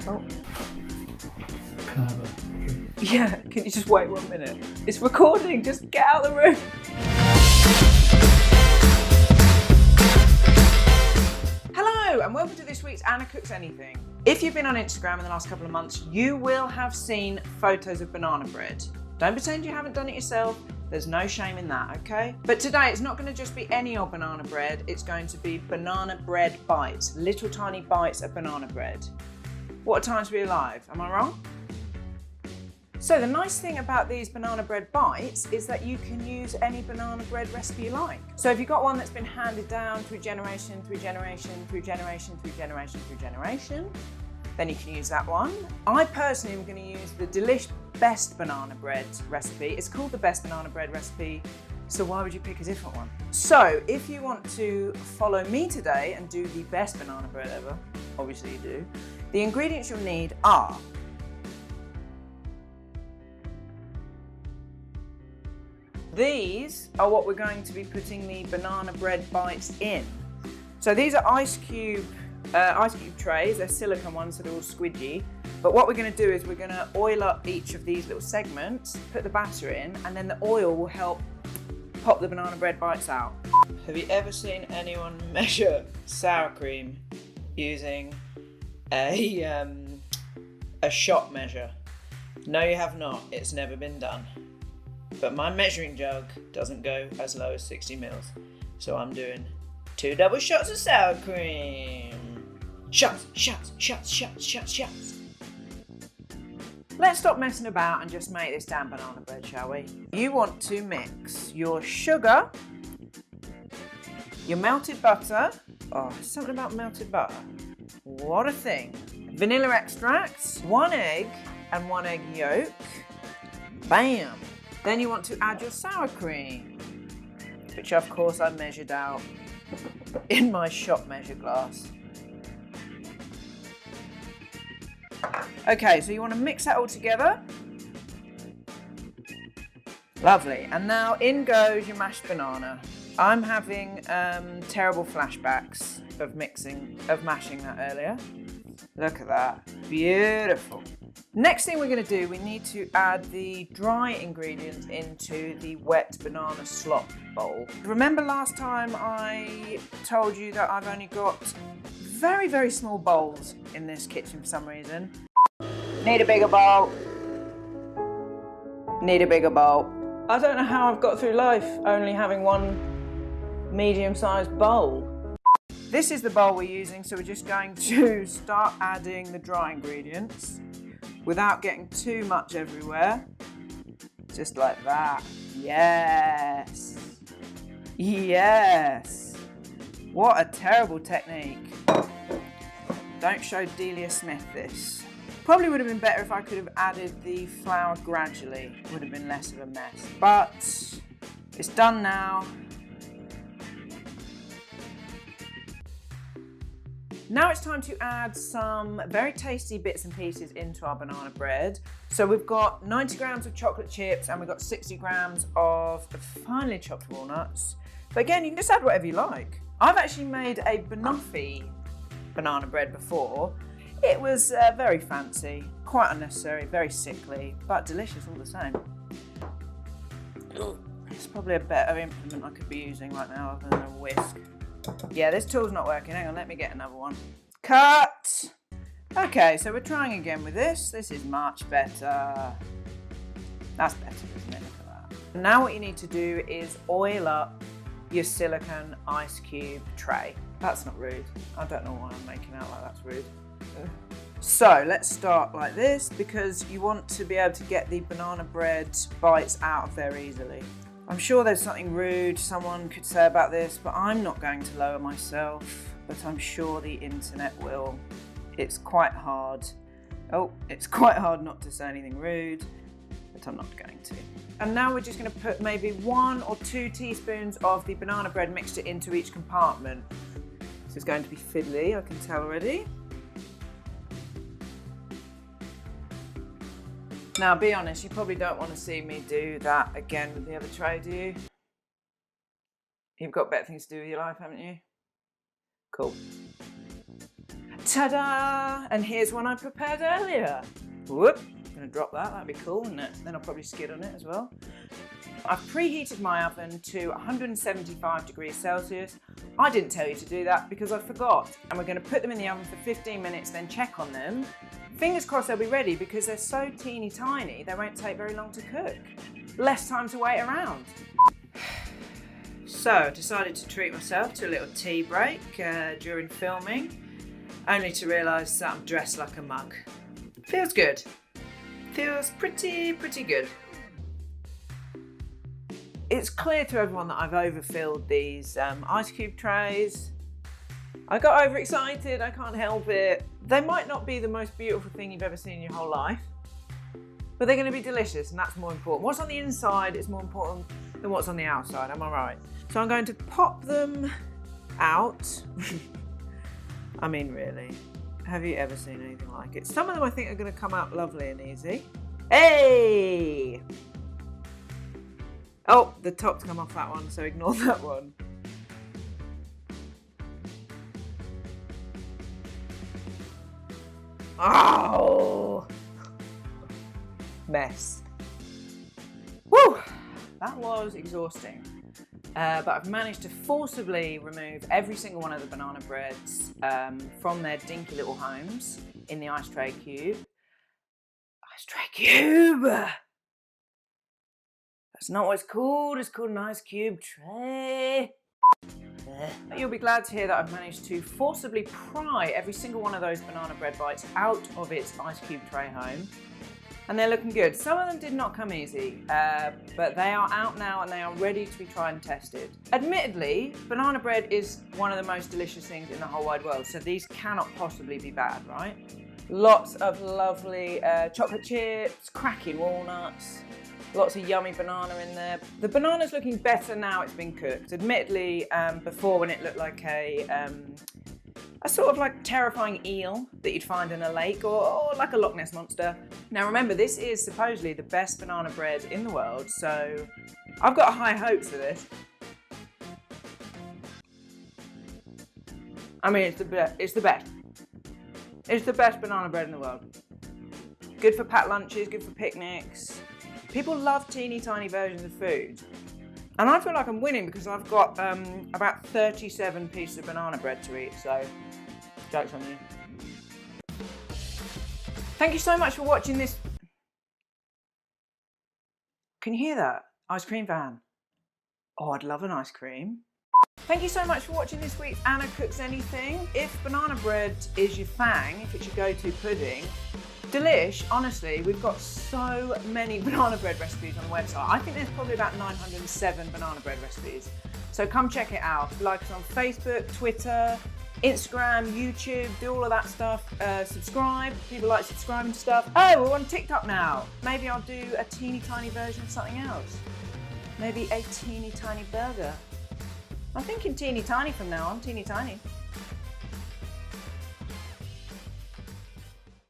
Oh. Can I have a drink? Yeah, can you just wait 1 minute? It's recording, just get out of the room. Hello, and welcome to this week's Anna Cooks Anything. If you've been on Instagram in the last couple of months, you will have seen photos of banana bread. Don't pretend you haven't done it yourself. There's no shame in that, okay? But today it's not going to just be any old banana bread. It's going to be banana bread bites, little tiny bites of banana bread. What a time to be alive, am I wrong? So the nice thing about these banana bread bites is that you can use any banana bread recipe you like. So if you've got one that's been handed down through generation, through generation, through generation, through generation, through generation, then you can use that one. I personally am going to use the Delish best banana bread recipe. It's called the best banana bread recipe, so why would you pick a different one? So if you want to follow me today and do the best banana bread ever, obviously you do, the ingredients you'll need are these are what we're going to be putting the banana bread bites in. So these are ice cube trays. They're silicone ones, so they're all squidgy. But what we're going to do is we're going to oil up each of these little segments, put the batter in, and then the oil will help pop the banana bread bites out. Have you ever seen anyone measure sour cream using a shot measure? No, you have not. It's never been done. But my measuring jug doesn't go as low as 60 mils. So I'm doing 2 double shots of sour cream. Shots, shots, shots, shots, shots, shots. Let's stop messing about and just make this damn banana bread, shall we? You want to mix your sugar, your melted butter. Oh, something about melted butter. What a thing. Vanilla extract, 1 egg and 1 egg yolk. Bam. Then you want to add your sour cream, which of course I measured out in my shot measure glass. Okay, so you want to mix that all together. Lovely. And now in goes your mashed banana. I'm having terrible flashbacks of mashing that earlier. Look at that. Beautiful. Next thing we're going to do, we need to add the dry ingredients into the wet banana slop bowl. Remember last time I told you that I've only got very, very small bowls in this kitchen for some reason. Need a bigger bowl. Need a bigger bowl. I don't know how I've got through life only having one medium-sized bowl. This is the bowl we're using, so we're just going to start adding the dry ingredients without getting too much everywhere. Just like that. Yes. Yes. What a terrible technique. Don't show Delia Smith this. Probably would have been better if I could have added the flour gradually. Would have been less of a mess. But it's done now. Now it's time to add some very tasty bits and pieces into our banana bread. So we've got 90 grams of chocolate chips and we've got 60 grams of finely chopped walnuts. But again, you can just add whatever you like. I've actually made a banoffee banana bread before. It was very fancy, quite unnecessary, very sickly, but delicious all the same. It's probably a better implement I could be using right now other than a whisk. Yeah, this tool's not working. Hang on, let me get another one. Cut! Okay, so we're trying again with this. This is much better. That's better, isn't it? Look at that. Now what you need to do is oil up your silicone ice cube tray. That's not rude. I don't know why I'm making out like that's rude. So let's start like this because you want to be able to get the banana bread bites out of there easily. I'm sure there's something rude someone could say about this, but I'm not going to lower myself, but I'm sure the internet will. It's quite hard. It's quite hard not to say anything rude, but I'm not going to. And now we're just going to put maybe 1 or 2 teaspoons of the banana bread mixture into each compartment. This is going to be fiddly, I can tell already. Now, be honest, you probably don't want to see me do that again with the other tray, do you? You've got better things to do with your life, haven't you? Cool. Ta-da! And here's one I prepared earlier. Whoop, I'm gonna drop that, that'd be cool, wouldn't it? Then I'll probably skid on it as well. I've preheated my oven to 175 degrees Celsius. I didn't tell you to do that because I forgot. And we're gonna put them in the oven for 15 minutes, then check on them. Fingers crossed they'll be ready because they're so teeny tiny, they won't take very long to cook. Less time to wait around. So I decided to treat myself to a little tea break during filming, only to realise that I'm dressed like a mug. Feels good. Feels pretty good. It's clear to everyone that I've overfilled these ice cube trays. I got overexcited, I can't help it. They might not be the most beautiful thing you've ever seen in your whole life, but they're gonna be delicious and that's more important. What's on the inside is more important than what's on the outside, am I right? So I'm going to pop them out. I mean, really, have you ever seen anything like it? Some of them I think are gonna come out lovely and easy. Hey! Oh, the top's come off that one, so ignore that one. Oh! Mess. Woo! That was exhausting. But I've managed to forcibly remove every single one of the banana breads from their dinky little homes in the ice tray cube. Ice tray cube! That's not what it's called an ice cube tray. You'll be glad to hear that I've managed to forcibly pry every single one of those banana bread bites out of its ice cube tray home. And they're looking good. Some of them did not come easy, but they are out now and they are ready to be tried and tested. Admittedly, banana bread is one of the most delicious things in the whole wide world, so these cannot possibly be bad, right? Lots of lovely chocolate chips, cracking walnuts, lots of yummy banana in there. The banana's looking better now it's been cooked. Admittedly, before when it looked like a sort of like terrifying eel that you'd find in a lake or like a Loch Ness monster. Now remember, this is supposedly the best banana bread in the world, so I've got high hopes for this. I mean, it's the best. It's the best banana bread in the world. Good for packed lunches, good for picnics. People love teeny tiny versions of food. And I feel like I'm winning because I've got about 37 pieces of banana bread to eat, so joke's on you. Thank you so much for watching this. Can you hear that? Ice cream van. Oh, I'd love an ice cream. Thank you so much for watching this week's Anna Cooks Anything. If banana bread is your thing, if it's your go-to pudding, Delish, honestly, we've got so many banana bread recipes on the website. I think there's probably about 907 banana bread recipes. So come check it out. Like us on Facebook, Twitter, Instagram, YouTube, do all of that stuff. Subscribe, people like subscribing to stuff. Oh, we're on TikTok now. Maybe I'll do a teeny tiny version of something else. Maybe a teeny tiny burger. I'm thinking teeny tiny from now on, teeny tiny.